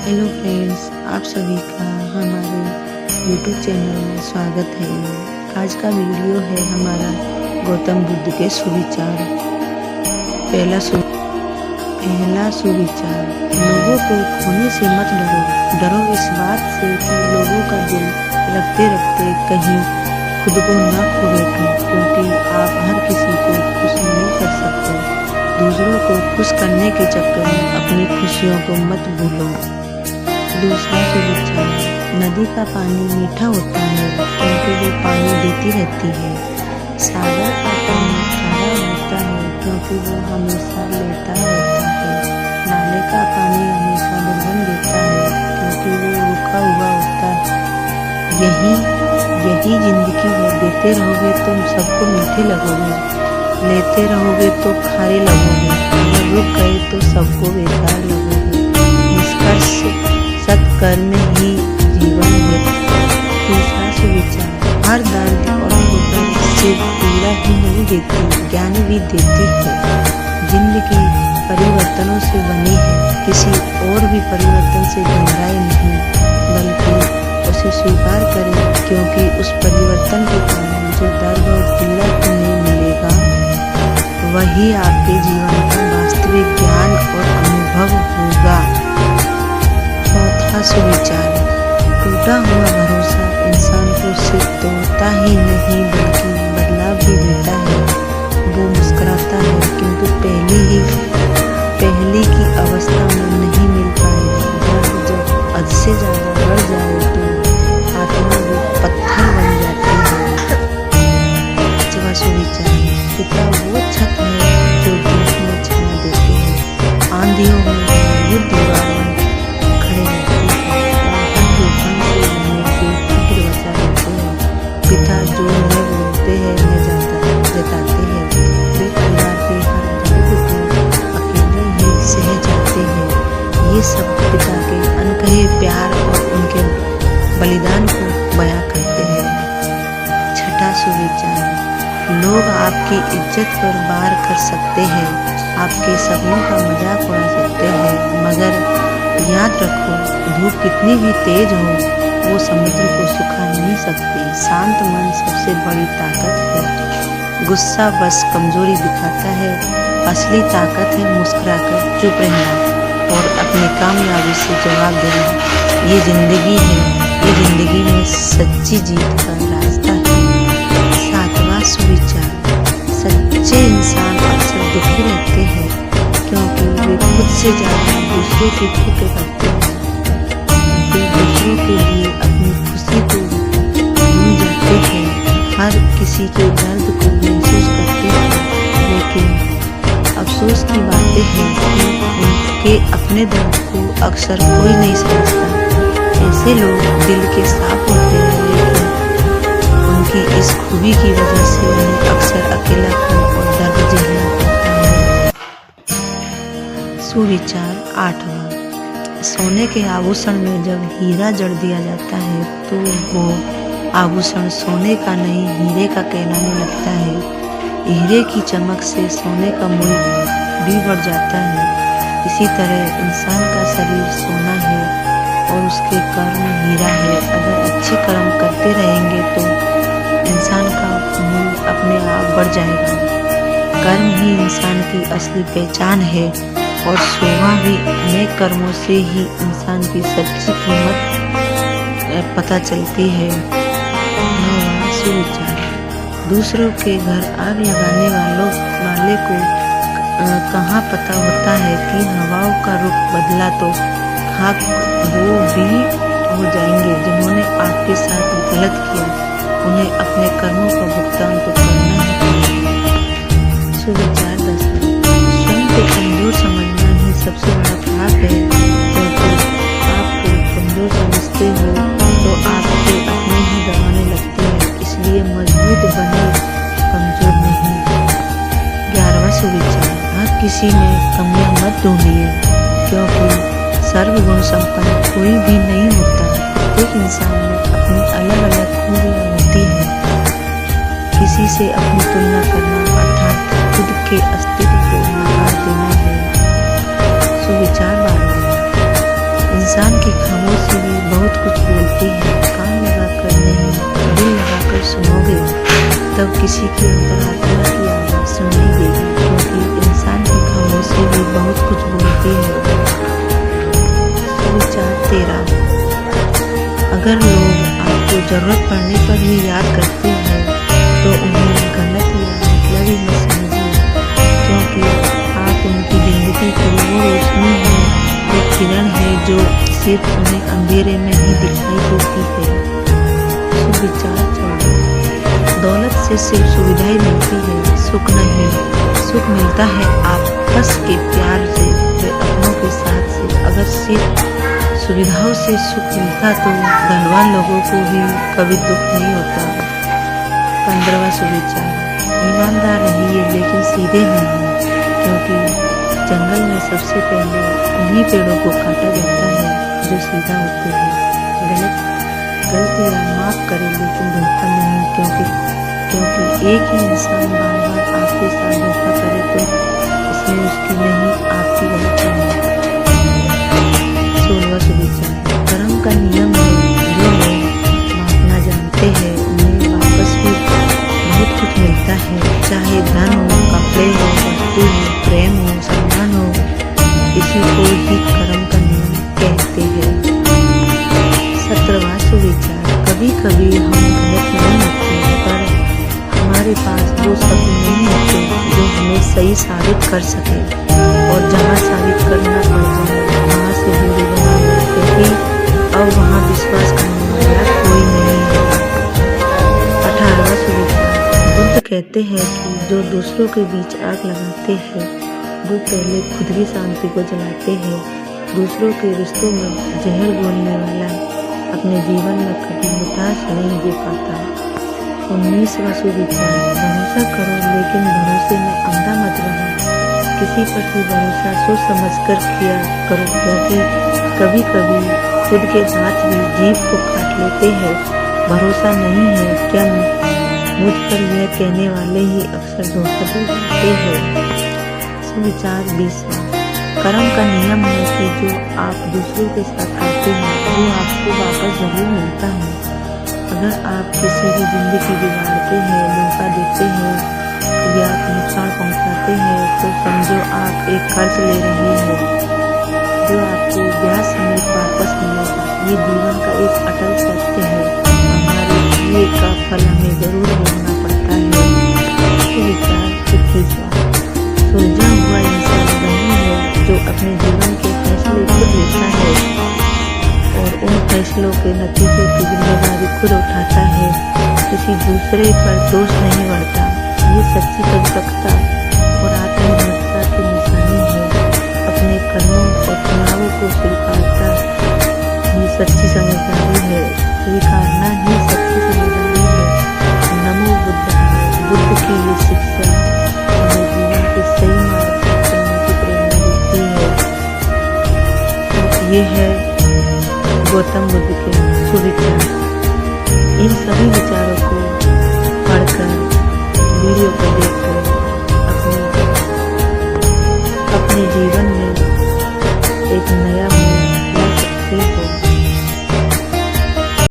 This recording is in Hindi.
हेलो फ्रेंड्स, आप सभी का हमारे YouTube चैनल में स्वागत है। आज का वीडियो है हमारा गौतम बुद्ध के सुविचार। पहला सुविचार, लोगों को खोने से मत डरो इस बात से कि लोगों का दिल रखते रखते कहीं खुद को न खो बैठो, क्योंकि आप हर किसी को खुश नहीं कर सकते। दूसरों को खुश करने के चक्कर में अपनी खुशियों को मत भूलो। दूसरा सुविचार, नदी का पानी मीठा होता है क्योंकि वो पानी देती रहती है। सागर का पानी खारा होता है क्योंकि वो हमेशा लेता रहता है। नाले का पानी हमेशा दुर्गंध देता है क्योंकि वो रुका हुआ होता है। यही जिंदगी है। देते रहोगे तुम सबको मीठे लगोगे, लेते रहोगे तो खारे लगोगे, अगर रुक गए तो सबको बेकार लगोगे। निष्कर्ष, सत्कर्म ही जीवन है। तीसरा सुविचार, हर दर्द और ठोकर सिर्फ पीड़ा ही नहीं देती, ज्ञान भी देती है। जिंदगी परिवर्तनों से बनी है, किसी और भी परिवर्तन से घबराए नहीं, बल्कि उसे स्वीकार करें, क्योंकि उस परिवर्तन के कारण जो दर्द और पीड़ा तुम्हें मिलेगा वही आपके जीवन का वास्तविक ज्ञान और अनुभव होगा। चौथा सुविचार, टूटा हुआ भरोसा इंसान को सिर्फ तोड़ता ही नहीं बल्कि बदलाव भी देता है। वो मुस्कुराता है किंतु पहले की अवस्था में नहीं मिल पाएगा। दर्द जब हद से ज्यादा बढ़ जाए तो आत्मा वो पत्थर बन जाती है। पांचवा सुविचार, पिता वो छत है जो धूप में छाया देती है, आंधियों में वो दीवार खड़े रहते हैं और हर तूफान से उन्हें बेफिक्र बचा लेते हैं। पिता जो उन्हें बोलते हैं उन्हें जताते हैं। वे परिवार के हर दर्द को अकेले ही सह जाते हैं। ये सब पिता के अनकहे प्यार और उनके बलिदान को बयां करते हैं। छठा सुविचार, लोग आपकी इज्जत पर वार कर सकते हैं, आपके सपनों का मजाक उड़ा सकते हैं, मगर याद रखो, धूप कितनी भी तेज हो वो समुद्र को सुखा नहीं सकती। शांत मन सबसे बड़ी ताकत है। गुस्सा बस कमजोरी दिखाता है, असली ताकत है मुस्कुराकर चुप रहना और अपनी कामयाबी से जवाब देना। ये जिंदगी है, ये जिंदगी में सच्ची जीत का रास्ता है। सातवां सुविचार, सच्चे इंसान अक्सर दुखी रहते हैं क्योंकि वे खुद से ज्यादा दूसरों की फिक्र करते हैं। वे दूसरों के लिए अपनी खुशी को भूल जाते हैं, हर किसी के दर्द को महसूस करते हैं, लेकिन अफसोस की बातें हैं कि उनके अपने दर्द को अक्सर कोई नहीं समझता। ऐसे लोग दिल के साफ होते हैं, लेकिन उनकी इस खूबी की वजह से उन्हें अक्सर अकेलापन और दर्द झेलना पड़ता है। सुविचार आठवां, सोने के आभूषण में जब हीरा जड़ दिया जाता है तो वो आभूषण सोने का नहीं हीरे का कहलाने लगता है। हीरे की चमक से सोने का मूल्य भी बढ़ जाता है। इसी तरह इंसान का शरीर सोना है और उसके कर्म हीरा है। अगर अच्छे कर्म करते रहेंगे तो इंसान का मूल्य अपने आप बढ़ जाएगा। कर्म ही इंसान की असली पहचान है और शोभा भी नेक कर्मों से ही इंसान की सच्ची कीमत पता चलती है। नौवां सुविचार, दूसरों के घर आग लगाने वाले को कहाँ पता होता है कि हवाओं का रुख बदला तो खाक वो भी हो जाएंगे। जिन्होंने आपके साथ गलत किया उन्हें अपने कर्मों का भुगतान तो करना है। सुविचार 10, स्वयं को कमजोर समझना ही सबसे बड़ा पाप है, क्योंकि आपको कमजोर समझते हो तो आपको अपने ही दबाने लगते हैं। इसलिए मजबूत बने, कमजोर नहीं। 11वां सुविचार, हर किसी में कमियां मत ढूंढिए, क्योंकि सर्वगुण संपन्न कोई भी नहीं होता। प्रत्येक इंसान में अपनी अलग अलग खूबियां होती हैं। किसी से अपनी तुलना करना अर्थात खुद के अस्तित्व को नकार देना है। सुविचार 12, इंसान की खामोशी भी बहुत कुछ बोलती है। कान लगाकर नहीं, दिल लगाकर सुनोगे तब किसी की अंतरात्मा की आवाज़ सुनाई देगी, क्योंकि इंसान की खामोशी भी बहुत कुछ बोलती है। विचार 13। अगर लोग आपको जरूरत पड़ने पर भी याद करते हैं तो उन्हें गलत या मतलब ही मत समझिए, क्योंकि आप उनकी जिंदगी की वो रोशनी है, एक किरण है जो सिर्फ उन्हें अंधेरे में ही दिखाई देती है। सुविचार 14। दौलत से सिर्फ सुविधाएं मिलती है, सुख नहीं। सुख मिलता है आपस के प्यार से, वे अपनों के साथ से। अगर सिर्फ सुविधाओं से सुख मिलता तो धनवान लोगों को भी कभी दुख नहीं होता। 15वां सुविचार। ईमानदार रहिए लेकिन सीधे नहीं, क्योंकि जंगल में सबसे पहले उन्हीं पेड़ों को काटा जाता है जो सीधा होते हैं। गलतियाँ माफ करें लेकिन धोखा नहीं, क्योंकि एक ही इंसान बार बार आपके साथ धोखा करे तो इसमें उसकी नहीं आपकी गलती है। 16वां सुविचार। कर्म का नियम है, जो लोग माफना जानते हैं उन्हें वापस भी बहुत कुछ मिलता है, चाहे धन हो, कपड़े हो, वस्तु हो, प्रेम हो, सम्मान हो। इसी को ही कर्म का नियम कहते हैं। 17वां सुविचार। कभी कभी हम गलत नहीं होते, पर हमारे पास वो शब्द नहीं होते जो हमें सही साबित कर सके, और जहाँ साबित करना पड़ जाए वहाँ से दूरी बनाना, क्योंकि अब वहाँ विश्वास करने वाला कोई नहीं है। 18वां सुविचार। बुद्ध कहते हैं कि जो दूसरों के बीच आग लगाते हैं वो पहले खुद की शांति को जलाते हैं। दूसरों के रिश्तों में जहर घोलने वाला अपने जीवन में कभी मिठास नहीं दे पाता। 19वां सुविचार। भरोसा करो लेकिन भरोसे में अंधा मत बनो। किसी पर भी भरोसा सोच समझ कर किया करो, क्योंकि कभी कभी खुद के हाथ भी जीभ को काट लेते हैं। भरोसा नहीं है क्या मुझ पर यह कहने वाले ही अक्सर धोखा दे जाते हैं। सुविचार 20वां। कर्म का नियम है कि जो आप दूसरों के साथ करते हैं वो आपको वापस जरूर मिलता है। अगर आप किसी की जिंदगी बिगाड़ते हैं, धोखा देते हैं या नुकसान पहुंचाते हैं तो समझो आप एक कर्ज ले रहे हैं जो आपको ब्याज समेत वापस मिलेगा। ये जीवन का एक अटल सत्य है। हमारे किए का फल हमें जरूर भोगना पड़ता है। विचार 21वां। सुलझा हुआ इंसान वही है जो अपने जीवन के फैसले खुद लेता है और उन फैसलों के नतीजे की जिम्मेदारी खुद उठाता है, किसी दूसरे पर दोष नहीं बढ़ता। ये सच्ची परिपक्वता और आत्मनिर्भरता की निशानी है। अपने कर्मों और चुनावों को स्वीकारता ये सच्ची समझदारी है। स्वीकारना ही सच्ची समझदारी है। नमो बुद्धाय। बुद्ध की ये शिक्षा हमें जीवन के सही मार्ग पर चलने की प्रेरणा देती है। तो ये है गौतम बुद्ध के सुविचार। इन सभी विचार